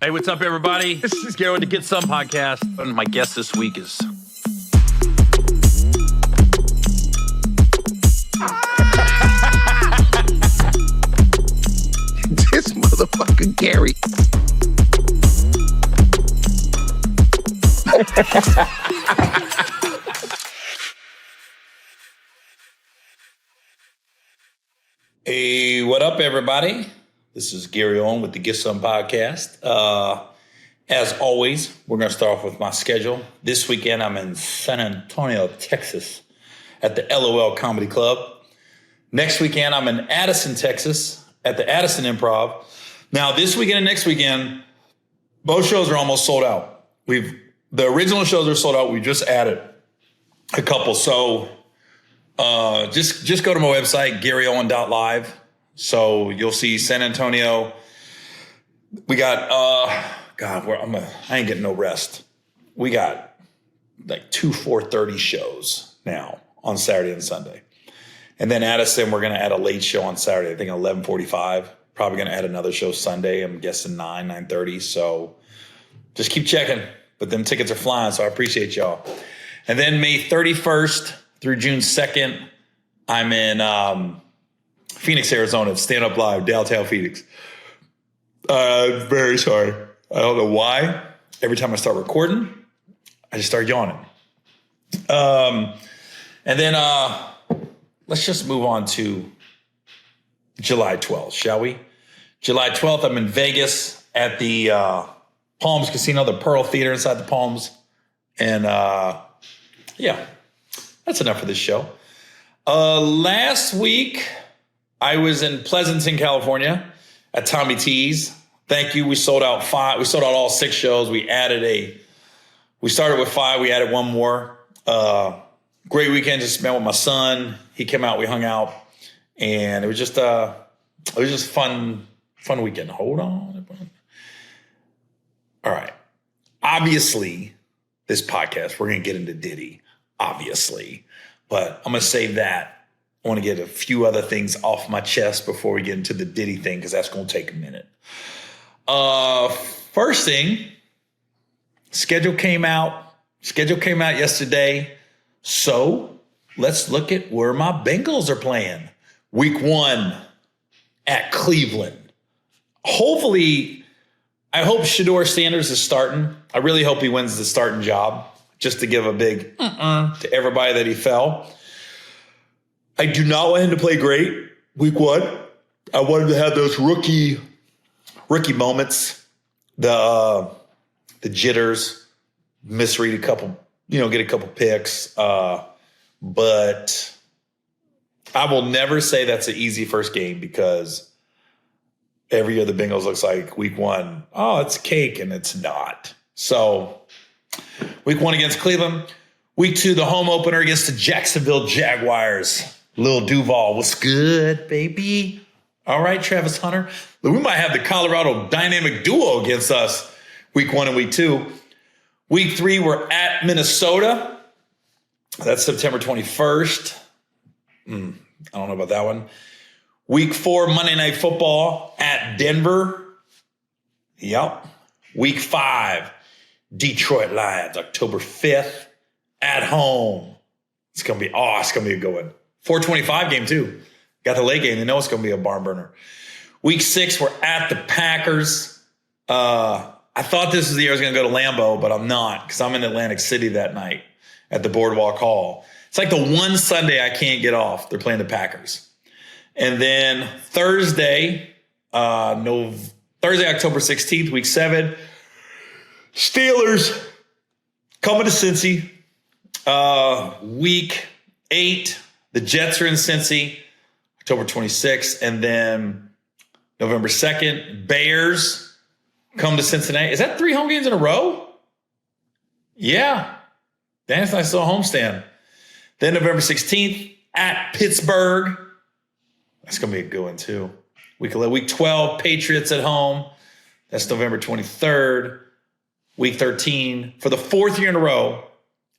Hey, what's up, everybody? This is Gary with the Get Some podcast. And my guest this week is... This motherfucker Gary. Hey, what up, everybody? This is Gary Owen with the Get Some podcast. As always, we're going to start off with my schedule. This weekend, I'm in San Antonio, Texas, at the LOL Comedy Club. Next weekend, I'm in Addison, Texas, at the Addison Improv. Now, this weekend and next weekend, both shows are almost sold out. The original shows are sold out. We just added a couple. So just go to my website, garyowen.live. So you'll see San Antonio. We got, I ain't getting no rest. We got like 4:30 shows now on Saturday and Sunday. And then Addison, we're going to add a late show on Saturday. I think 11:45. Probably going to add another show Sunday. I'm guessing 9:30. So just keep checking. But them tickets are flying, so I appreciate y'all. And then May 31st through June 2nd, I'm in Phoenix, Arizona, Stand Up Live, downtown Phoenix. Very sorry. I don't know why. Every time I start recording, I just start yawning. And then let's just move on to July 12th, shall we? July 12th, I'm in Vegas at the Palms Casino, the Pearl Theater inside the Palms. And yeah, that's enough for this show. Last week, I was in Pleasanton, California at Tommy T's. Thank you. We sold out all 6 shows. We started with 5. We added 1 more. Great weekend to spend with my son. He came out, we hung out, and it was just fun weekend. Hold on. All right. Obviously, this podcast, we're going to get into Diddy, obviously, but I'm going to save that. I want to get a few other things off my chest before we get into the Diddy thing, because that's going to take a minute. First thing, schedule came out yesterday. So let's look at where my Bengals are playing. Week 1 at Cleveland. Hopefully, I hope Shedeur Sanders is starting. I really hope he wins the starting job, just to give a big to everybody that he fell. I do not want him to play great week 1. I want him to have those rookie moments, the jitters, misread a couple, get a couple picks. But I will never say that's an easy first game, because every year the Bengals looks like week 1, oh, it's cake, and it's not. So week 1 against Cleveland. Week 2, the home opener against the Jacksonville Jaguars. Lil Duval, what's good, baby? All right, Travis Hunter. We might have the Colorado dynamic duo against us week 1 and week 2. Week 3, we're at Minnesota. That's September 21st. I don't know about that one. Week 4, Monday Night Football at Denver. Yep. Week 5, Detroit Lions, October 5th at home. It's going to be a good one. 4:25 game, too. Got the late game. They know it's going to be a barn burner. Week 6, we're at the Packers. I thought this was the year I was going to go to Lambeau, but I'm not, because I'm in Atlantic City that night at the Boardwalk Hall. It's like the one Sunday I can't get off. They're playing the Packers. And then Thursday, October 16th, week 7, Steelers coming to Cincy. Week 8, the Jets are in Cincy, October 26th. And then November 2nd, Bears come to Cincinnati. Is that 3 home games in a row? Yeah. That's nice little homestand. Then November 16th at Pittsburgh. That's going to be a good one, too. Week 12, Patriots at home. That's November 23rd. Week 13, for the 4th year in a row,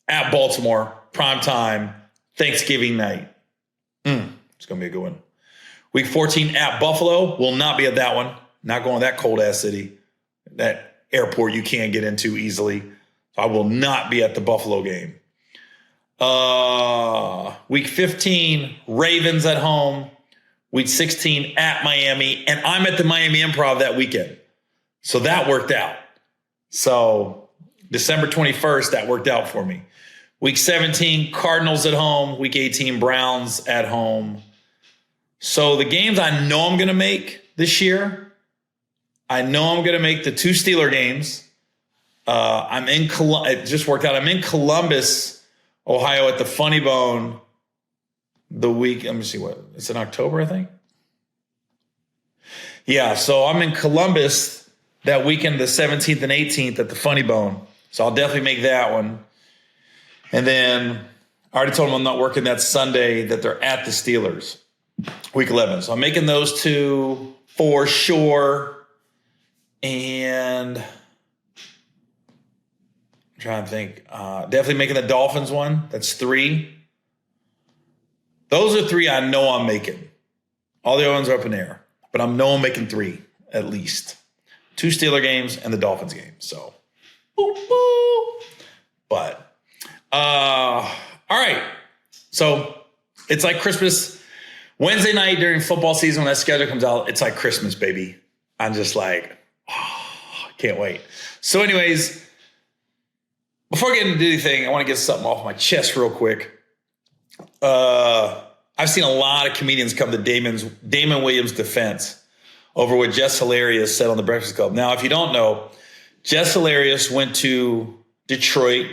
at Baltimore, primetime, Thanksgiving night. It's going to be a good one. Week 14 at Buffalo. Will not be at that one. Not going to that cold-ass city. That airport you can't get into easily. So I will not be at the Buffalo game. Week 15, Ravens at home. Week 16 at Miami. And I'm at the Miami Improv that weekend. So that worked out. So December 21st, that worked out for me. Week 17, Cardinals at home. Week 18, Browns at home. So the games I know I'm going to make this year, I know I'm going to make the 2 Steeler games. It just worked out. I'm in Columbus, Ohio at the Funny Bone the week. Let me see what it's in October, I think. Yeah. So I'm in Columbus that weekend, the 17th and 18th at the Funny Bone. So I'll definitely make that one. And then I already told them I'm not working that Sunday that they're at the Steelers, week 11. So I'm making those 2 for sure. And I'm trying to think. Definitely making the Dolphins one. That's 3. Those are 3 I know I'm making. All the other ones are up in the air. But I know I'm making 3 at least. 2 Steeler games and the Dolphins game. So, boop, boop. But, all right. So it's like Christmas. Wednesday night during football season when that schedule comes out, it's like Christmas, baby. I'm just like, can't wait. So anyways, before I get into anything, I want to get something off my chest real quick. I've seen a lot of comedians come to Damon Williams' defense over what Jess Hilarious said on The Breakfast Club. Now, if you don't know, Jess Hilarious went to Detroit,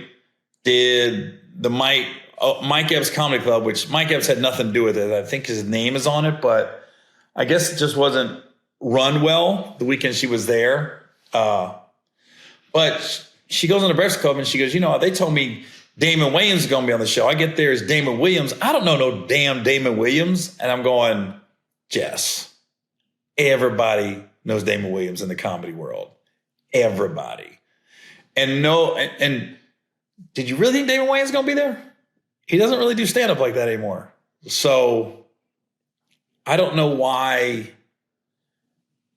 did the Mike Epps Comedy Club, which Mike Epps had nothing to do with it. I think his name is on it, but I guess it just wasn't run well the weekend she was there. But she goes on The Breakfast Club and she goes, they told me Damon Williams is going to be on the show. I get there as Damon Williams. I don't know no damn Damon Williams. And I'm going, Jess, everybody knows Damon Williams in the comedy world. Everybody. And did you really think Damon Williams is going to be there? He doesn't really do stand-up like that anymore. So I don't know why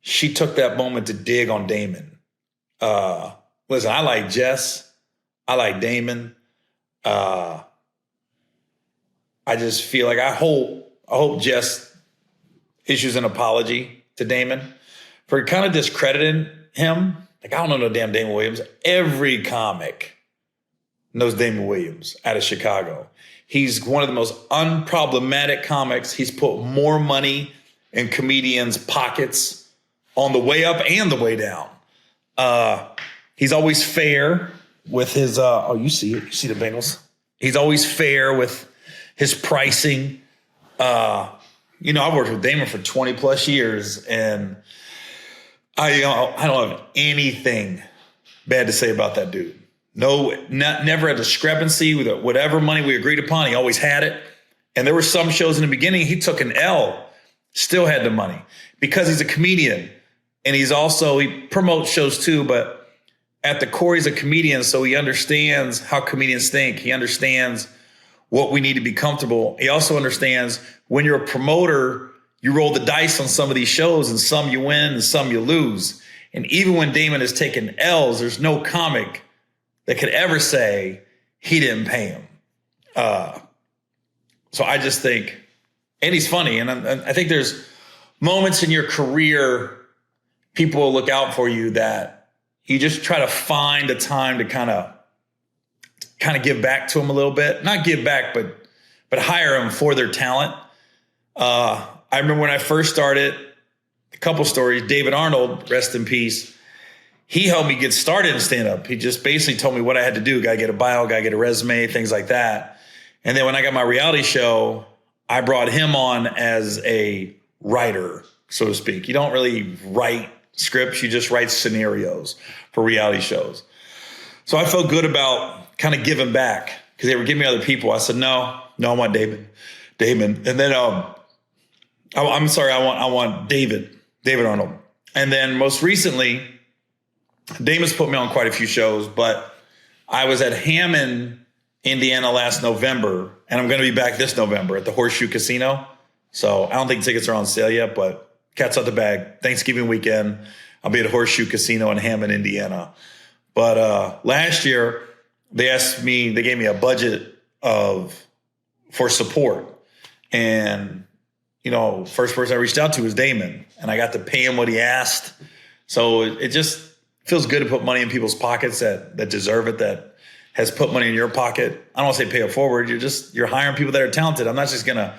she took that moment to dig on Damon. Listen, I like Jess. I like Damon. I just feel like I hope Jess issues an apology to Damon for kind of discrediting him. Like, I don't know no damn Damon Williams. Every comic knows Damon Williams out of Chicago. He's one of the most unproblematic comics. He's put more money in comedians' pockets on the way up and the way down. He's always fair with his, you see it. You see the Bengals. He's always fair with his pricing. I've worked with Damon for 20 plus years and I don't have anything bad to say about that dude. No, never a discrepancy with whatever money we agreed upon. He always had it. And there were some shows in the beginning, he took an L, still had the money because he's a comedian. And he promotes shows too, but at the core, he's a comedian. So he understands how comedians think. He understands what we need to be comfortable. He also understands when you're a promoter, you roll the dice on some of these shows and some you win and some you lose. And even when Damon has taken L's, there's no comic that could ever say he didn't pay him. So I just think, and he's funny. And I think there's moments in your career, people will look out for you that you just try to find a time to kind of give back to them a little bit. Not give back, but hire them for their talent. I remember when I first started, a couple stories, David Arnold, rest in peace, he helped me get started in stand-up. He just basically told me what I had to do. Got to get a bio, got to get a resume, things like that. And then when I got my reality show, I brought him on as a writer, so to speak. You don't really write scripts. You just write scenarios for reality shows. So I felt good about kind of giving back because they were giving me other people. I said, no, I want Damon. And then I'm sorry, I want David Arnold. And then most recently, Damon's put me on quite a few shows, but I was at Hammond, Indiana last November, and I'm going to be back this November at the Horseshoe Casino. So I don't think tickets are on sale yet, but cat's out the bag. Thanksgiving weekend. I'll be at Horseshoe Casino in Hammond, Indiana. But last year, they gave me a budget for support. And, first person I reached out to was Damon. And I got to pay him what he asked. So it just feels good to put money in people's pockets that deserve it, that has put money in your pocket. I don't want to say pay it forward. You're hiring people that are talented. I'm not just going to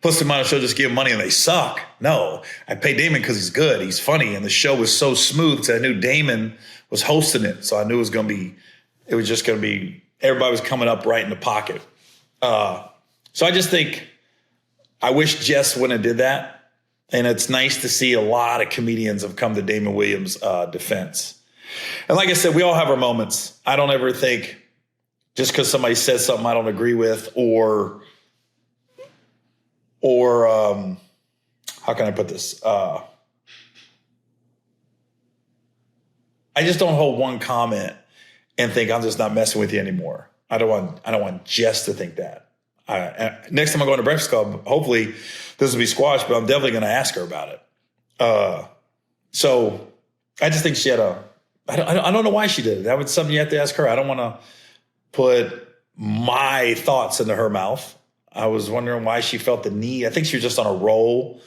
put them on a show, just give them money and they suck. No, I pay Damon because he's good. He's funny. And the show was so smooth. So I knew Damon was hosting it. So I knew it was just going to be, everybody was coming up right in the pocket. So I just think, I wish Jess wouldn't have did that. And it's nice to see a lot of comedians have come to Damon Williams' defense. And like I said, we all have our moments. I don't ever think just because somebody says something I don't agree with or how can I put this? I just don't hold one comment and think I'm just not messing with you anymore. I don't want Jess to think that. Next time I go to Breakfast Club, hopefully this will be squashed, but I'm definitely going to ask her about it. So I just think she had I don't know why she did it. That was something you have to ask her. I don't want to put my thoughts into her mouth. I was wondering why she felt the need. I think she was just on a roll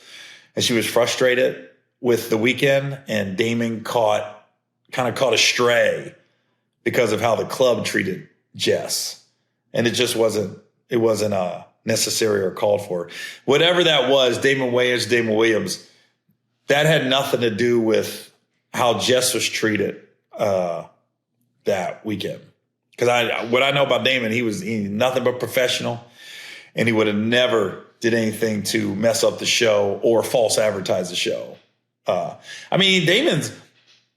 and she was frustrated with the weekend, and Damon kind of caught astray because of how the club treated Jess. And it just wasn't necessary or called for. Whatever that was, Damon Williams, that had nothing to do with how Jess was treated that weekend. Because what I know about Damon, he's nothing but professional, and he would have never did anything to mess up the show or false advertise the show.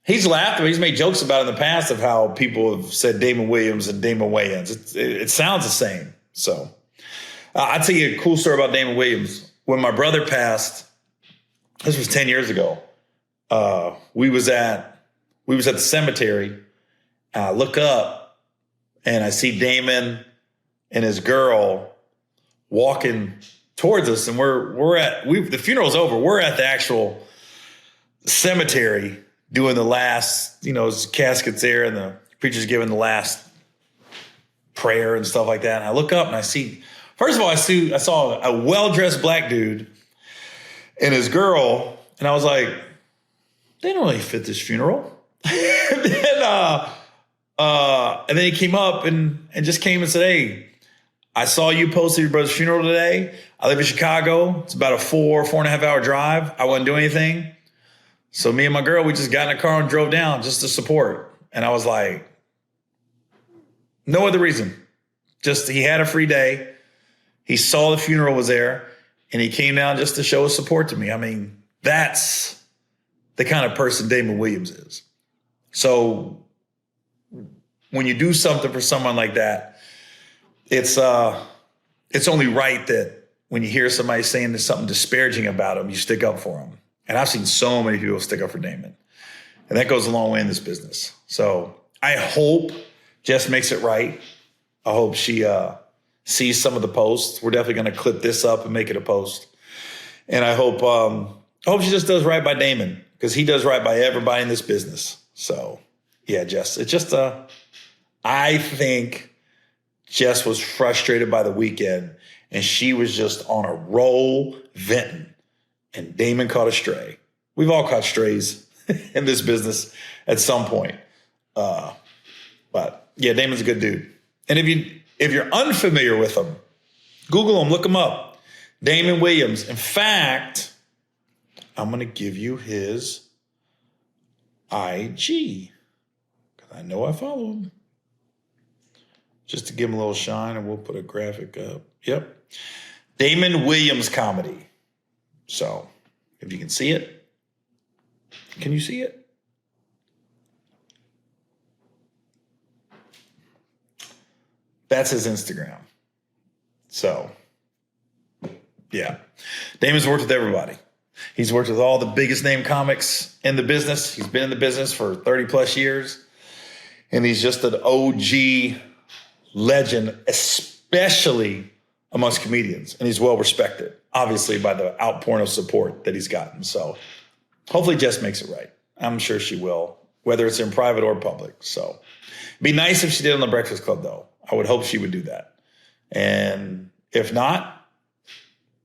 He's laughed, he's made jokes about it in the past of how people have said Damon Williams and Damon Wayans. It sounds the same. So I'll tell you a cool story about Damon Williams. When my brother passed, this was 10 years ago, we was at the cemetery. I look up and I see Damon and his girl walking towards us, and the funeral's over. We're at the actual cemetery doing the last, casket's there and the preacher's giving the last prayer and stuff like that. And I look up and I saw a well-dressed black dude and his girl, and I was like, they don't really fit this funeral. And then he came up and just came and said, hey, I saw you posted your brother's funeral today. I live in Chicago. It's about a 4.5 hour drive. I wouldn't do anything. So me and my girl, we just got in a car and drove down just to support. And I was like, no other reason. Just he had a free day. He saw the funeral was there, and he came down just to show his support to me. I mean, that's the kind of person Damon Williams is. So when you do something for someone like that, it's only right that when you hear somebody saying something disparaging about him, you stick up for him. And I've seen so many people stick up for Damon. And that goes a long way in this business. So I hope Jess makes it right. I hope she sees some of the posts. We're definitely going to clip this up and make it a post. And I hope she just does right by Damon, because he does right by everybody in this business. So, yeah, Jess, it's just I think Jess was frustrated by the weekend, and she was just on a roll venting. And Damon caught a stray. We've all caught strays in this business at some point. But yeah, Damon's a good dude. And if you're unfamiliar with him, Google him, look him up. Damon Williams. In fact, I'm going to give you his IG, because I know I follow him. Just to give him a little shine, and we'll put a graphic up. Yep. Damon Williams Comedy. So, if you can see it, can you see it? That's his Instagram. So, yeah. Damon's worked with everybody. He's worked with all the biggest name comics in the business. He's been in the business for 30 plus years. And he's just an OG legend, especially amongst comedians. And he's well respected, obviously, by the outpouring of support that he's gotten. So hopefully Jess makes it right. I'm sure she will, whether it's in private or public. So it'd be nice if she did on the Breakfast Club, though. I would hope she would do that. And if not,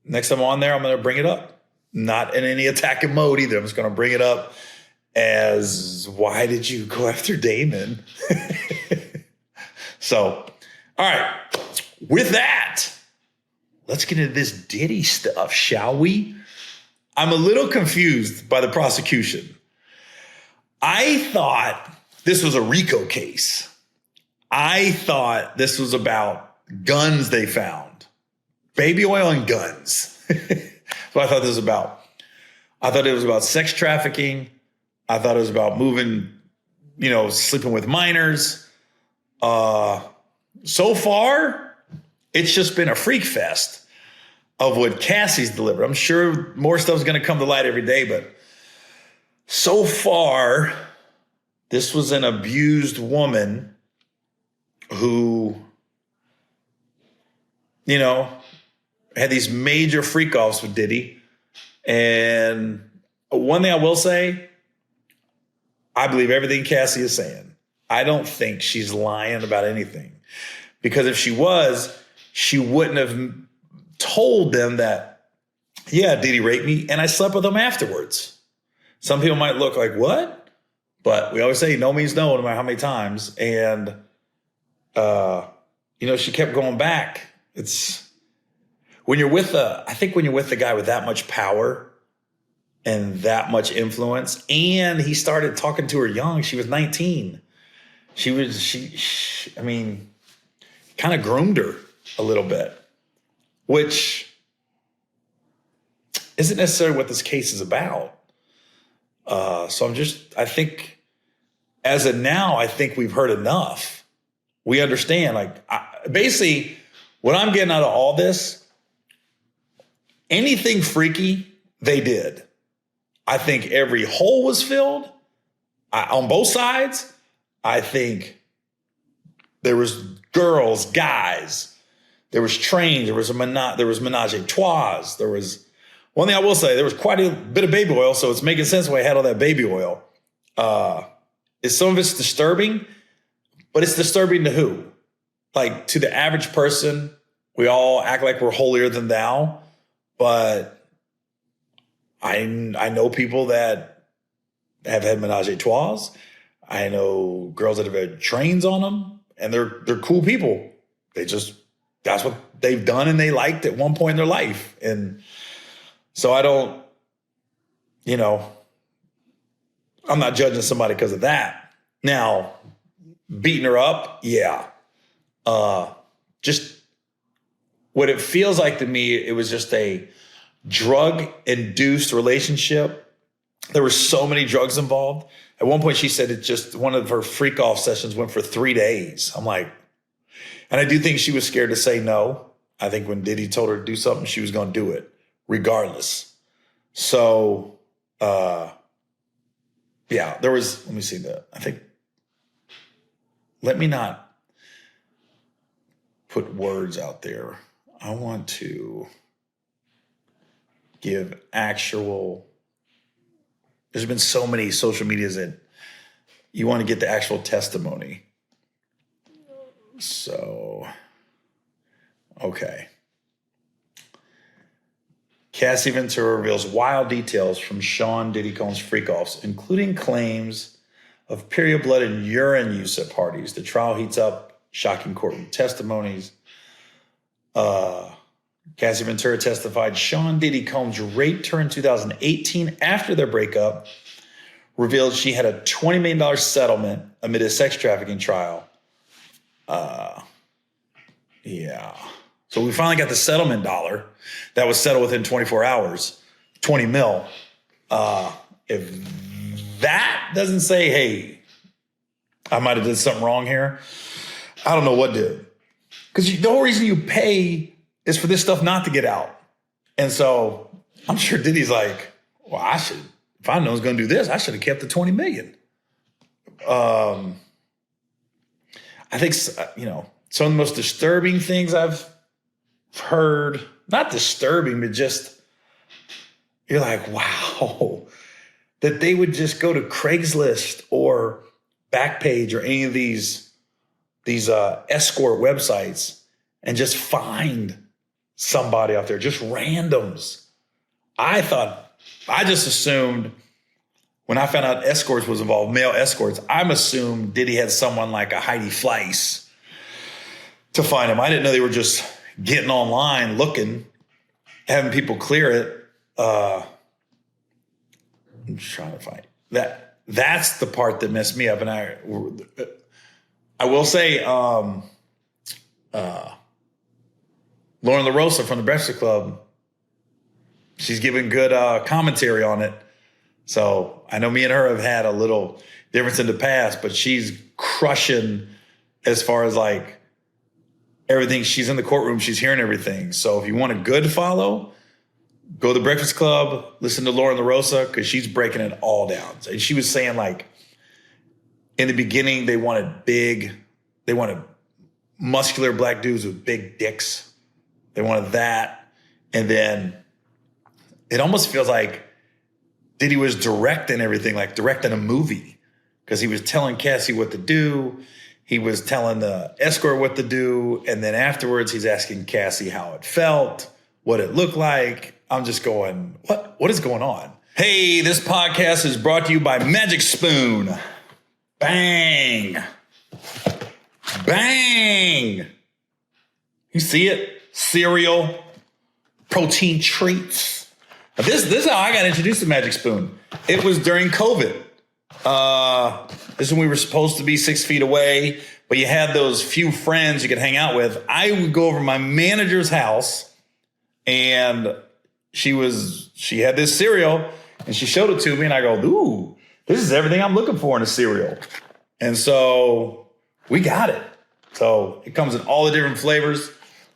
next time I'm on there, I'm going to bring it up. Not in any attacking mode either. I'm just going to bring it up as, why did you go after Damon? So, all right. With that, let's get into this Diddy stuff, shall we? I'm a little confused by the prosecution. I thought this was a RICO case. I thought this was about guns they found. Baby oil and guns. That's what I thought this was about. I thought it was about sex trafficking. I thought it was about moving, sleeping with minors. So far, it's just been a freak fest of what Cassie's delivered. I'm sure more stuff's going to come to light every day, but so far, this was an abused woman who, had these major freak offs with Diddy. And one thing I will say, I believe everything Cassie is saying. I don't think she's lying about anything. Because if she was, she wouldn't have told them that, yeah, Diddy raped me and I slept with him afterwards. Some people might look like, what? But we always say no means no, no matter how many times. And, she kept going back. It's when you're with when you're with a guy with that much power and that much influence, and he started talking to her young. She was 19. She kind of groomed her a little bit, which isn't necessarily what this case is about. So I think as of now, I think we've heard enough. We understand, basically what I'm getting out of all this, anything freaky, they did. I think every hole was filled on both sides. I think there was girls, guys, there was trains, there was menage a trois. There was one thing I will say, there was quite a bit of baby oil, so it's making sense why I had all that baby oil. Some of it's disturbing, but it's disturbing to who? Like, to the average person, we all act like we're holier than thou, but I know people that have had menage a trois. I know girls that have had trains on them, and they're cool people. That's what they've done and they liked at one point in their life. And so I don't, I'm not judging somebody because of that. Now, beating her up, yeah. Just what it feels like to me, it was just a drug-induced relationship. There were so many drugs involved. At one point, she said it just, one of her freak-off sessions went for 3 days. I'm like, and I do think she was scared to say no. I think when Diddy told her to do something, she was going to do it regardless. So, there was, let me see let me not put words out there. I want to give there's been so many social medias that you want to get the actual testimony. So, okay. Cassie Ventura reveals wild details from Sean Diddy Combs' freak-offs, including claims of period blood and urine use at parties. The trial heats up, shocking courtroom testimonies. Cassie Ventura testified Sean Diddy Combs raped her in 2018 after their breakup, revealed she had a $20 million settlement amid a sex trafficking trial. So we finally got the settlement dollar that was settled within 24 hours, 20 mil. If that doesn't say, hey, I might have did something wrong here, I don't know what did. Because the whole reason you pay is for this stuff not to get out. And so I'm sure Diddy's like, well, if I know I was going to do this, I should have kept the 20 million. I think, some of the most disturbing things I've heard, not disturbing, but just, you're like, wow, that they would just go to Craigslist or Backpage or any of these escort websites and just find somebody out there, just randoms. I just assumed when I found out escorts was involved, male escorts, I'm assumed Diddy had someone like a Heidi Fleiss to find him. I didn't know they were just getting online, looking, having people clear it. I'm just trying to find that. That's the part that messed me up. And I will say, Lauren LaRosa from the Breakfast Club, she's giving good commentary on it. So I know me and her have had a little difference in the past, but she's crushing as far as like everything. She's in the courtroom. She's hearing everything. So if you want a good follow, go to the Breakfast Club, listen to Lauren LaRosa, because she's breaking it all down. And she was saying, like, in the beginning, they wanted muscular black dudes with big dicks. They wanted that. And then it almost feels like Diddy was directing everything, like directing a movie, because he was telling Cassie what to do. He was telling the escort what to do. And then afterwards, he's asking Cassie how it felt, what it looked like. I'm just going, what is going on? Hey, this podcast is brought to you by Magic Spoon. Bang. Bang. You see it? Cereal, protein treats. Now this is how I got introduced to Magic Spoon. It was during COVID. This is when we were supposed to be 6 feet away, but you had those few friends you could hang out with. I would go over to my manager's house, and she had this cereal, and she showed it to me, and I go, ooh, this is everything I'm looking for in a cereal. And so we got it. So it comes in all the different flavors.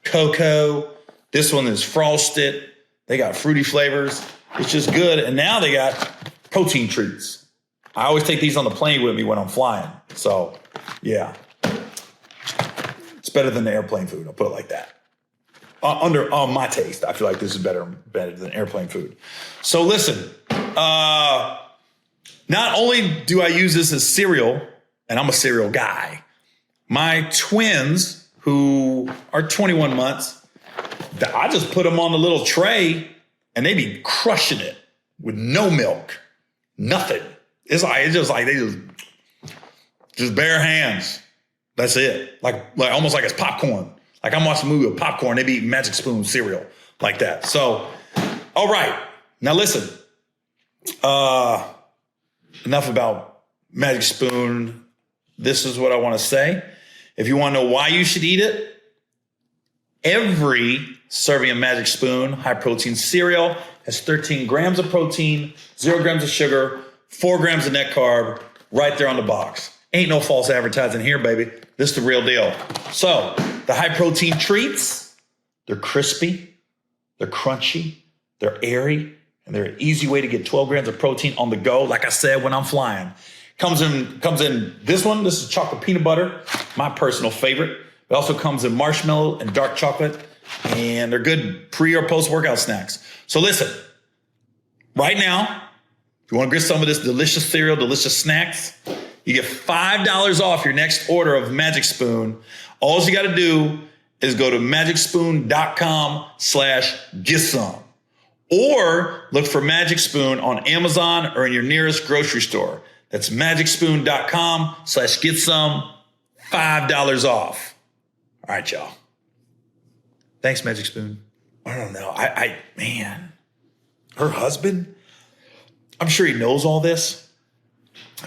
Cocoa. This one is frosted. They got fruity flavors. It's just good. And now they got protein treats. I always take these on the plane with me when I'm flying. So, yeah. It's better than the airplane food. I'll put it like that. On my taste, I feel like this is better than airplane food. So listen, not only do I use this as cereal, and I'm a cereal guy, my twins, who are 21 months, I just put them on the little tray, and they be crushing it with no milk, nothing. It's just like they just bare hands. That's it. Like almost like it's popcorn. Like I'm watching a movie with popcorn, they be eating Magic Spoon cereal like that. So, all right. Now listen, enough about Magic Spoon. This is what I want to say. If you want to know why you should eat it, every serving of Magic Spoon high protein cereal has 13 grams of protein, 0 grams of sugar, 4 grams of net carb, right there on the box. Ain't no false advertising here, baby. This is the real deal. So the high protein treats, they're crispy, they're crunchy, they're airy, and they're an easy way to get 12 grams of protein on the go. Like I said, when I'm flying. Comes in this one. This is chocolate peanut butter, my personal favorite. It also comes in marshmallow and dark chocolate, and they're good pre or post workout snacks. So listen, right now, if you want to get some of this delicious cereal, delicious snacks, you get $5 off your next order of Magic Spoon. All you got to do is go to magicspoon.com/getsome, or look for Magic Spoon on Amazon or in your nearest grocery store. That's magicspoon.com/getsome, $5 off. All right, y'all. Thanks, Magic Spoon. I don't know. Man, her husband, I'm sure he knows all this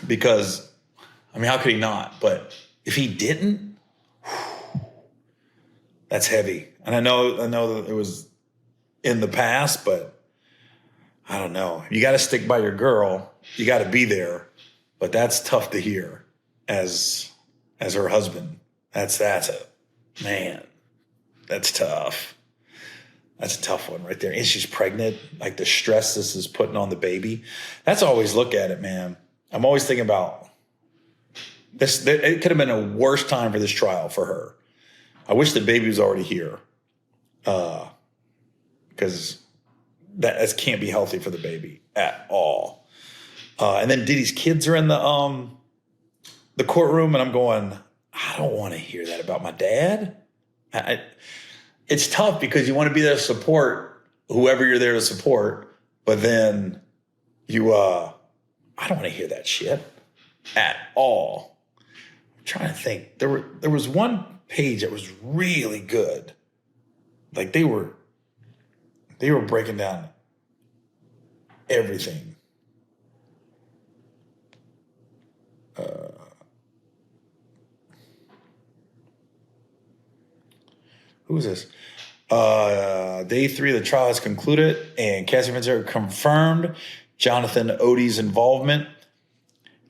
because, how could he not? But if he didn't, that's heavy. And I know that it was in the past, but I don't know. You got to stick by your girl. You got to be there. But that's tough to hear as her husband. That's man, that's tough. That's a tough one right there. And she's pregnant, like the stress this is putting on the baby. That's always look at it, man. I'm always thinking about this. It could have been a worse time for this trial for her. I wish the baby was already here, because that can't be healthy for the baby at all. And then Diddy's kids are in the courtroom, and I'm going, I don't want to hear that about my dad. It's tough because you want to be there to support whoever you're there to support, but then I don't want to hear that shit at all. I'm trying to think. There was one page that was really good. Like they were breaking down everything. Who is this? Day 3 of the trial has concluded, and Cassie Ventura confirmed Jonathan Odie's involvement.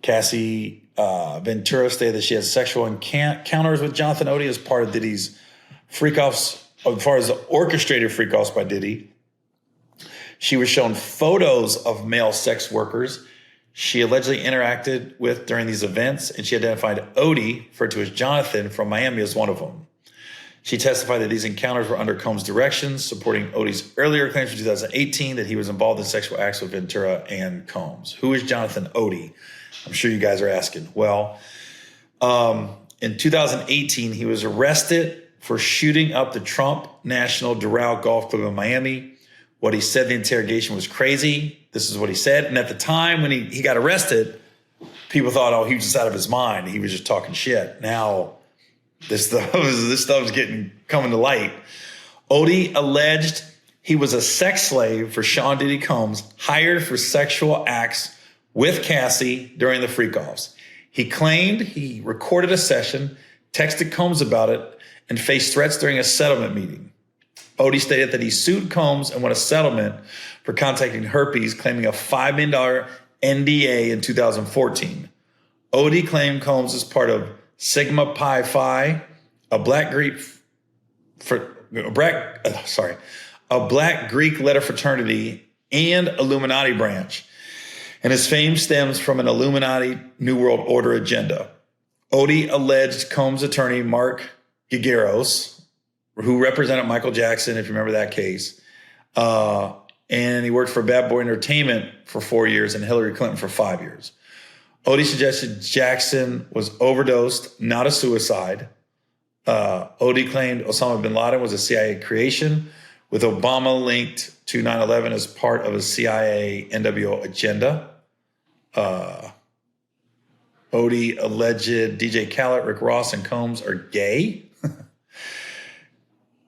Cassie Ventura stated that she had sexual encounters with Jonathan Odie as part of Diddy's freak-offs, as far as the orchestrated freak-offs by Diddy. She was shown photos of male sex workers she allegedly interacted with during these events, and she identified Odie, referred to as Jonathan, from Miami as one of them. She testified that these encounters were under Combs' directions, supporting Odie's earlier claims from 2018 that he was involved in sexual acts with Ventura and Combs. Who is Jonathan Odie? I'm sure you guys are asking. Well, in 2018, he was arrested for shooting up the Trump National Doral Golf Club in Miami. What he said in the interrogation was crazy. This is what he said. And at the time when he got arrested, people thought, oh, he was just out of his mind. He was just talking shit. Now, this stuff's coming to light. Odie alleged he was a sex slave for Sean Diddy Combs, hired for sexual acts with Cassie during the freak-offs. He claimed he recorded a session, texted Combs about it, and faced threats during a settlement meeting. Odie stated that he sued Combs and won a settlement for contacting herpes, claiming a $5 million NDA in 2014. Odie claimed Combs as part of Sigma Pi Phi, a black Greek letter fraternity and Illuminati branch, and his fame stems from an Illuminati New World Order agenda. Odie alleged Combs' attorney Mark Gigeros, who represented Michael Jackson, if you remember that case, and he worked for Bad Boy Entertainment for 4 years and Hillary Clinton for 5 years. Odie suggested Jackson was overdosed, not a suicide. Odie claimed Osama bin Laden was a CIA creation, with Obama linked to 9/11 as part of a CIA NWO agenda. Odie alleged DJ Khaled, Rick Ross, and Combs are gay.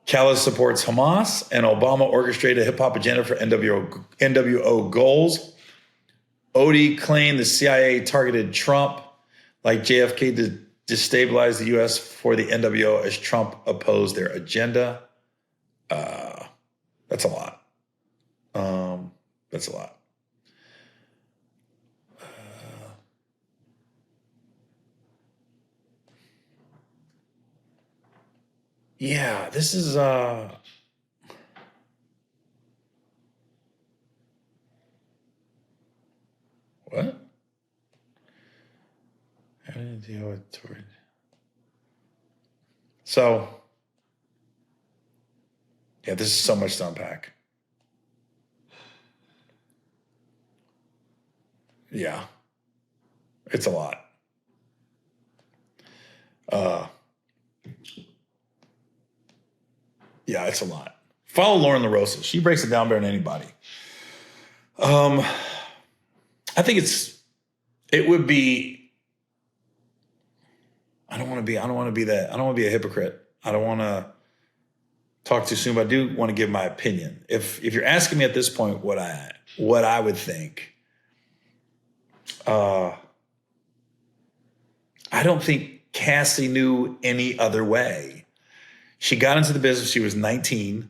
Khaled supports Hamas, and Obama orchestrated a hip-hop agenda for NWO goals. Odie claimed the CIA targeted Trump like JFK to destabilize the U.S. for the NWO as Trump opposed their agenda. That's a lot. That's a lot. Yeah, this is what? How do you deal with Tory? So, yeah, this is so much to unpack. Yeah, it's a lot. Yeah, it's a lot. Follow Lauren LaRosa. She breaks it down better than anybody. I think it would be, I don't want to be that. I don't want to be a hypocrite. I don't want to talk too soon, but I do want to give my opinion. If you're asking me at this point what I would think, I don't think Cassie knew any other way. She got into the business. She was 19.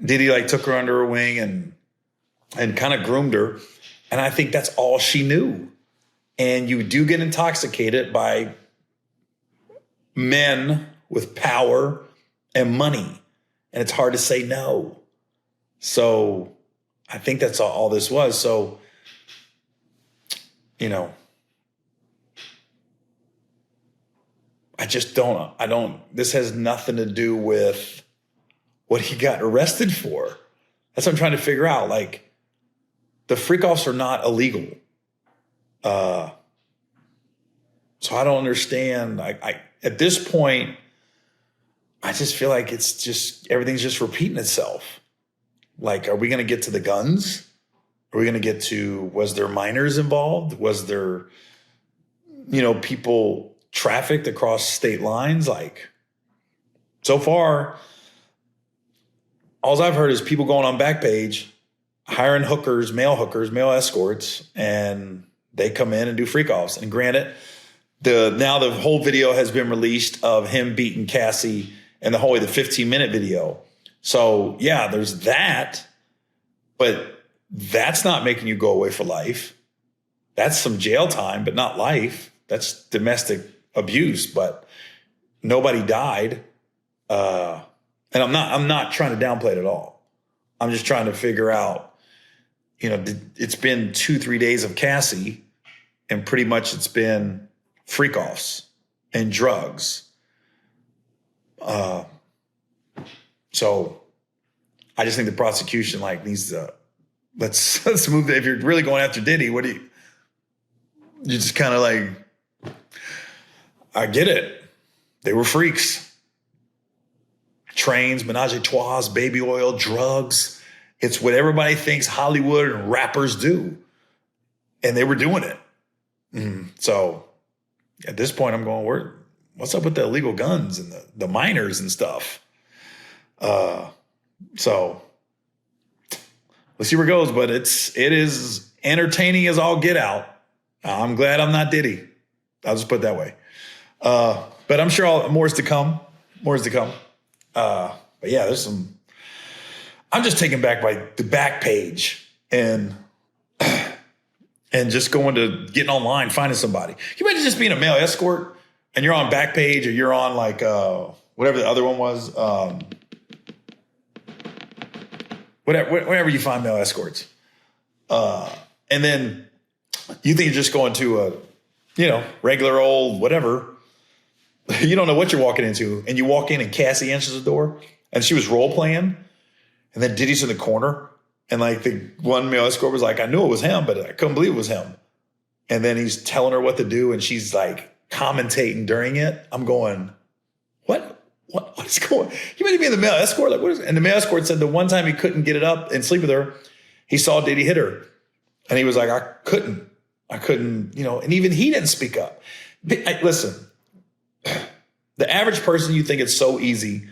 Diddy took her under her wing and kind of groomed her. And I think that's all she knew. And you do get intoxicated by men with power and money. And it's hard to say no. So I think that's all this was. So, this has nothing to do with what he got arrested for. That's what I'm trying to figure out. The freak-offs are not illegal. So I don't understand. I at this point, I just feel like it's just everything's just repeating itself. Like, are we going to get to the guns? Are we going to get to, was there minors involved? Was there, people trafficked across state lines? Like, so far, all I've heard is people going on Backpage, hiring male escorts, and they come in and do freak offs. And granted, now the whole video has been released of him beating Cassie and the 15-minute video. So yeah, there's that, but that's not making you go away for life. That's some jail time, but not life. That's domestic abuse, but nobody died. And I'm not trying to downplay it at all. I'm just trying to figure out, it's been 2-3 days of Cassie, and pretty much it's been freak offs and drugs. So I just think the prosecution needs to, let's move. If you're really going after Diddy, you just kind of I get it. They were freaks. Trains, menage a trois, baby oil, drugs. It's what everybody thinks Hollywood and rappers do. And they were doing it. So at this point, I'm going, what's up with the illegal guns and the minors and stuff? So we'll see where it goes, but it is entertaining as all get out. I'm glad I'm not Diddy. I'll just put it that way. But I'm sure more is to come. But yeah, there's some, I'm just taken back by the Backpage and just getting online, finding somebody. Can you imagine just being a male escort and you're on Backpage, or you're on whatever the other one was, whenever you find male escorts. And then you think you're just going to a, regular old whatever. You don't know what you're walking into. And you walk in and Cassie answers the door and she was role playing. And then Diddy's in the corner. And the one male escort was like, I knew it was him, but I couldn't believe it was him. And then he's telling her what to do. And she's commentating during it. I'm going, what is going on? You meant to be in the male escort? What is it? And the male escort said the one time he couldn't get it up and sleep with her, he saw Diddy hit her. And he was like, I couldn't, and even he didn't speak up. Listen, the average person, you think it's so easy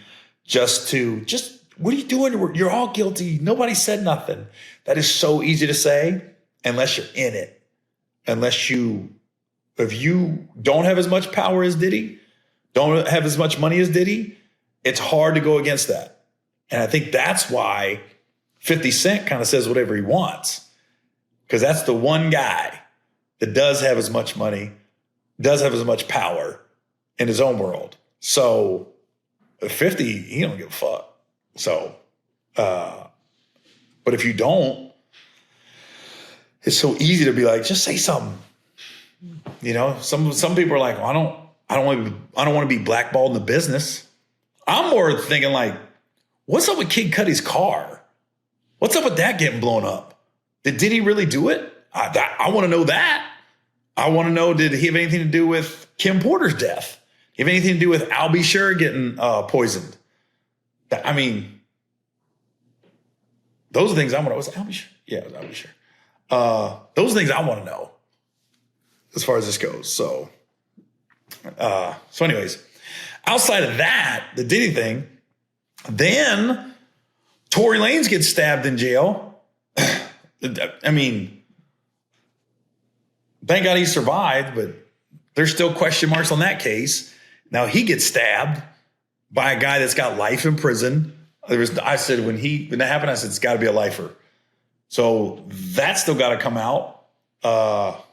what are you doing? You're all guilty. Nobody said nothing. That is so easy to say unless you're in it. If you don't have as much power as Diddy, don't have as much money as Diddy, it's hard to go against that. And I think that's why 50 Cent kind of says whatever he wants, because that's the one guy that does have as much money, does have as much power in his own world. So 50, he don't give a fuck. So, but if you don't, it's so easy to be like, just say something. Some people are like, well, I don't want to be blackballed in the business. I'm more thinking what's up with Kid Cudi's car? What's up with that getting blown up? Did he really do it? I want to know that. I want to know, did he have anything to do with Kim Porter's death? Have anything to do with Albie Sure getting poisoned? Those are things I want to know. Was it Albie Sure? Yeah, it was Albie Sure. Those are things I want to know as far as this goes. So anyways, outside of that, the Diddy thing, then Tory Lanez gets stabbed in jail. Thank God he survived, but there's still question marks on that case. Now he gets stabbed by a guy that's got life in prison. I said when that happened, I said, it's got to be a lifer. So that's still got to come out. Let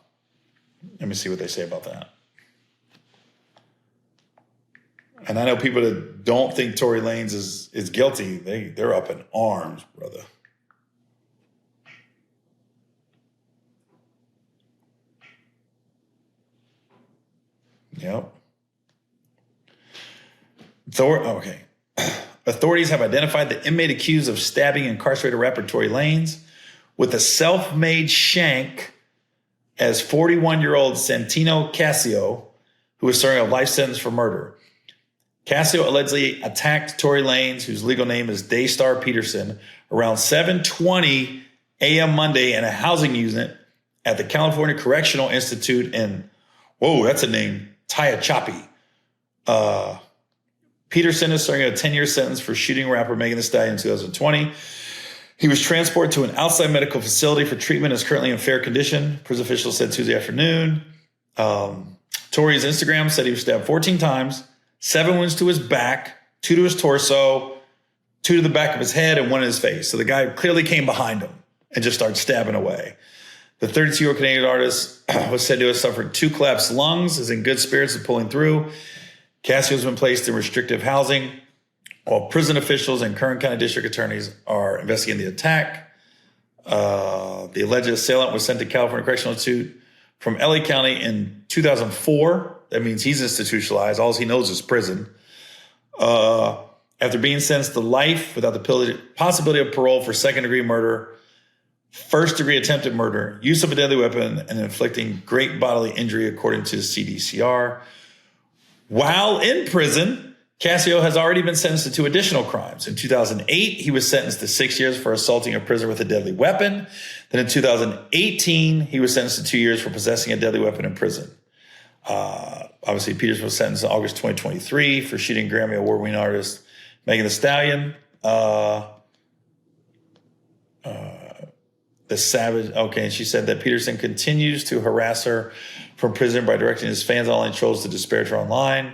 me see what they say about that. And I know people that don't think Tory Lanez is guilty. They're up in arms, brother. Yep. Okay. Authorities have identified the inmate accused of stabbing incarcerated rapper Tory Lanez with a self-made shank as 41-year-old Santino Casio, who was serving a life sentence for murder. Casio allegedly attacked Tory Lanez, whose legal name is Daystar Peterson, around 7:20 a.m. Monday in a housing unit at the California Correctional Institute in, whoa, that's a name, Tehachapi. Peterson is serving a 10-year sentence for shooting rapper Megan Thee Stallion in 2020. He was transported to an outside medical facility for treatment and is currently in fair condition, prison officials said Tuesday afternoon. Tory's Instagram said he was stabbed 14 times, 7 wounds to his back, 2 to his torso, 2 to the back of his head, and 1 in his face. So the guy clearly came behind him and just started stabbing away. The 32-year-old Canadian artist was said to have suffered 2 collapsed lungs, is in good spirits and pulling through. Casio has been placed in restrictive housing, while prison officials and Kern County district attorneys are investigating the attack. The alleged assailant was sent to California Correctional Institute from LA County in 2004. That means he's institutionalized. All he knows is prison. After being sentenced to life without the possibility of parole for second-degree murder, first-degree attempted murder, use of a deadly weapon, and inflicting great bodily injury, according to CDCR. While in prison, Casio has already been sentenced to 2 additional crimes. In 2008, he was sentenced to 6 years for assaulting a prisoner with a deadly weapon. Then in 2018, he was sentenced to 2 years for possessing a deadly weapon in prison. Obviously, Peters was sentenced in August 2023 for shooting Grammy Award-winning artist Megan Thee Stallion. The savage, okay, and she said that Peterson continues to harass her from prison by directing his fans online trolls to disparage her online.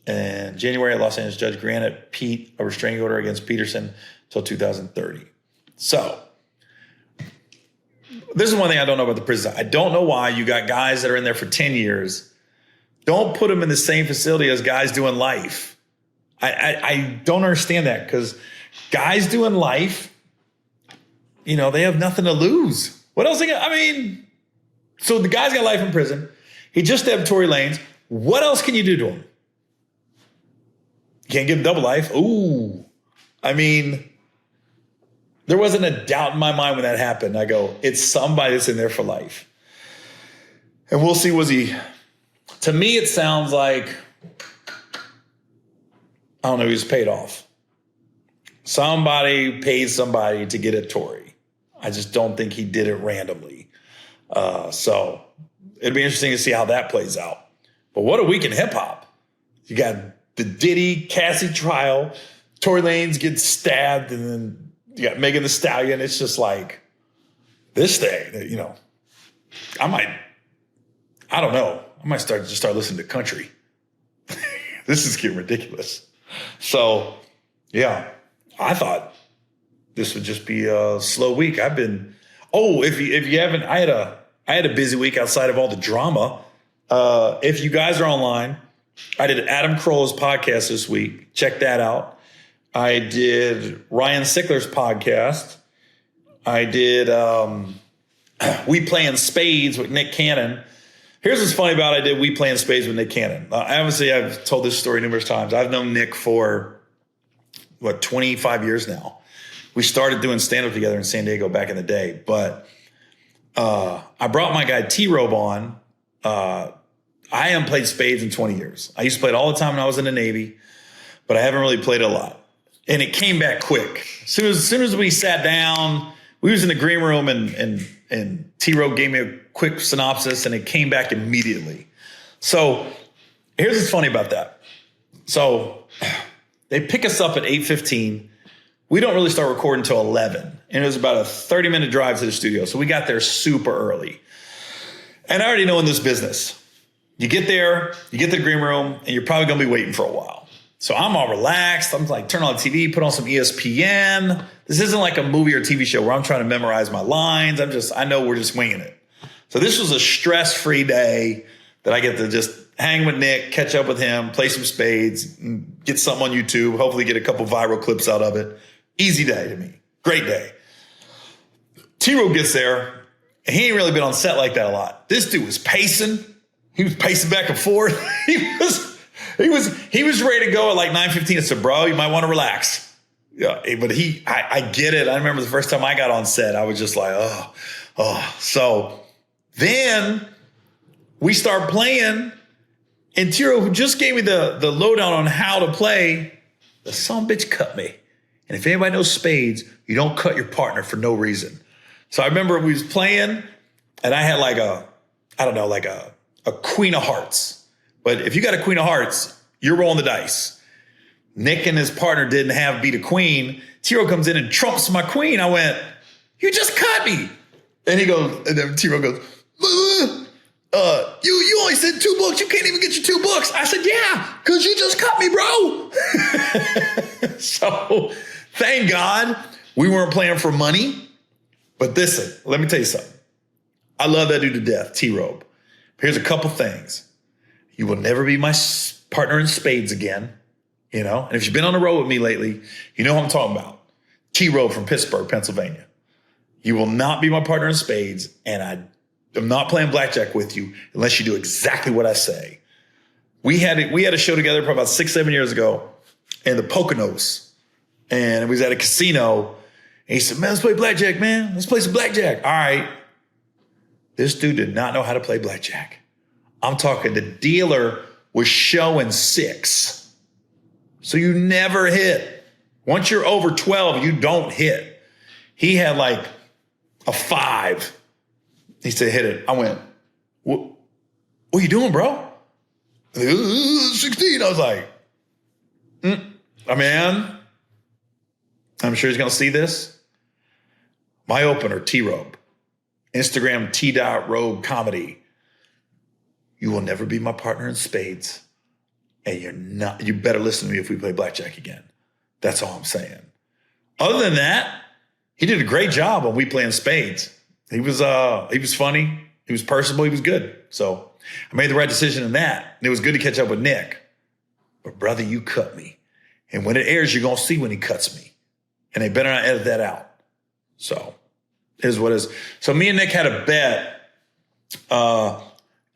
In January, a Los Angeles judge granted Pete a restraining order against Peterson until 2030. So, this is one thing I don't know about the prison. I don't know why you got guys that are in there for 10 years. Don't put them in the same facility as guys doing life. I don't understand that, because guys doing life, you know, they have nothing to lose. What else? So the guy's got life in prison. He just stabbed Tory Lanez. What else can you do to him? You can't give him double life. Ooh. There wasn't a doubt in my mind when that happened. I go, it's somebody that's in there for life. And we'll see, to me, it sounds like, I don't know, he was paid off. Somebody paid somebody to get at Tory. I just don't think he did it randomly. So it'd be interesting to see how that plays out. But what a week in hip hop. You got the Diddy, Cassie trial, Tory Lanez gets stabbed, and then you got Megan Thee Stallion. It's just like this thing, you know, I don't know. I might start listening to country. This is getting ridiculous. So yeah, I thought this would just be a slow week. If you haven't, I had a busy week outside of all the drama. If you guys are online, I did Adam Carolla's podcast this week. Check that out. I did Ryan Sickler's podcast. I did We Playing Spades with Nick Cannon. Here's what's funny about it. I did We Playing Spades with Nick Cannon. Obviously, I've told this story numerous times. I've known Nick for, 25 years now. We started doing stand-up together in San Diego back in the day. But I brought my guy T-Robe on. I haven't played spades in 20 years. I used to play it all the time when I was in the Navy, but I haven't really played it a lot. And it came back quick. As soon as we sat down, we was in the green room and T-Robe gave me a quick synopsis and it came back immediately. So here's what's funny about that. So they pick us up at 8:15. We don't really start recording until 11. And it was about a 30-minute drive to the studio. So we got there super early. And I already know in this business, you get there, you get to the green room, and you're probably going to be waiting for a while. So I'm all relaxed. I'm like, turn on the TV, put on some ESPN. This isn't like a movie or TV show where I'm trying to memorize my lines. I know we're just winging it. So this was a stress-free day that I get to just hang with Nick, catch up with him, play some spades, and get something on YouTube, hopefully get a couple viral clips out of it. Easy day to me. Great day. T-Robe gets there, and he ain't really been on set like that a lot. This dude was pacing. He was pacing back and forth. He was ready to go at like 9:15. I said, bro, you might want to relax. Yeah, but I get it. I remember the first time I got on set, I was just like, oh, Oh, so then we start playing, and Tiro, who just gave me the lowdown on how to play, the son of a bitch cut me. And if anybody knows spades, you don't cut your partner for no reason. So I remember we was playing, and I had like a queen of hearts. But if you got a queen of hearts, you're rolling the dice. Nick and his partner didn't have beat a queen. Tiro comes in and trumps my queen. I went, you just cut me. And he goes, and then Tiro goes, you only said 2 books. You can't even get your 2 books. I said, yeah, because you just cut me, bro. So thank God we weren't playing for money. But listen, let me tell you something. I love that dude to death, T-Robe. Here's a couple things. You will never be my partner in spades again. You know, and if you've been on the road with me lately, you know who I'm talking about. T-Robe from Pittsburgh, Pennsylvania. You will not be my partner in spades, and I'm not playing blackjack with you unless you do exactly what I say. We had a show together probably about 6-7 years ago in the Poconos, and it was at a casino. And he said, man, let's play blackjack, man. Let's play some blackjack. All right. This dude did not know how to play blackjack. I'm talking the dealer was showing 6. So you never hit. Once you're over 12, you don't hit. He had like a 5. He said, hit it. I went, what are you doing, bro? 16. I was like, man, I'm sure he's going to see this. My opener, T-Robe. Instagram, T.Robe Comedy. You will never be my partner in spades. And you better listen to me if we play blackjack again. That's all I'm saying. Other than that, he did a great job on we playing spades. He was funny. He was personable. He was good. So I made the right decision in that. And it was good to catch up with Nick. But brother, you cut me. And when it airs, you're going to see when he cuts me. And they better not edit that out. So it is what it is. So me and Nick had a bet.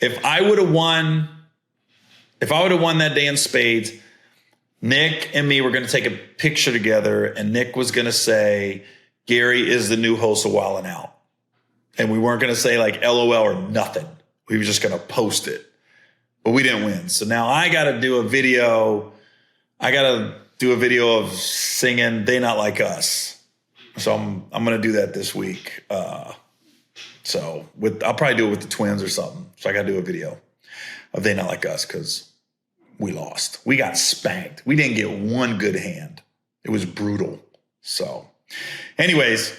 If I would have won that day in spades, Nick and me were going to take a picture together, and Nick was going to say, Gary is the new host of Wildin' Out. And we weren't going to say like LOL or nothing. We were just going to post it. But we didn't win. So now I got to do a video. I got to do a video of singing They Not Like Us. So I'm going to do that this week. I'll probably do it with the twins or something. So I got to do a video of They Not Like Us because we lost. We got spanked. We didn't get one good hand. It was brutal. So anyways,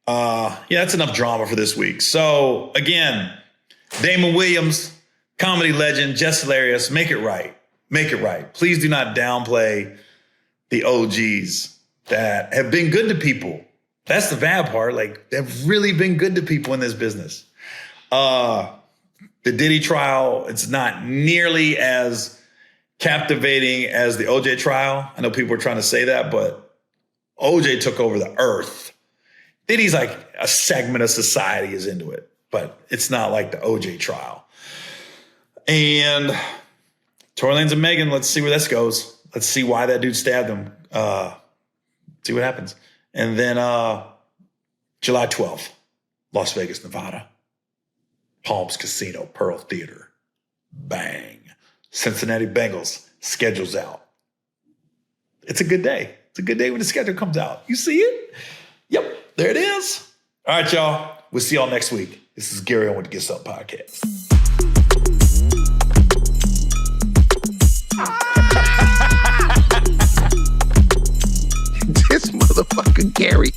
that's enough drama for this week. So again, Damon Williams, comedy legend, Jess Hilarious, make it right. Make it right. Please do not downplay the OGs that have been good to people. That's the bad part. Like, they've really been good to people in this business. The Diddy trial, it's not nearly as captivating as the OJ trial. I know people are trying to say that, but OJ took over the earth. Diddy's like a segment of society is into it, but it's not like the OJ trial. And Tory Lanez and Megan, let's see where this goes. Let's see why that dude stabbed him. See what happens. And then July 12th, Las Vegas, Nevada. Palms Casino, Pearl Theater. Bang. Cincinnati Bengals, schedule's out. It's a good day. It's a good day when the schedule comes out. You see it? Yep, there it is. All right, y'all. We'll see y'all next week. This is Gary Owen with the Get Something Podcast. This motherfucker Gary.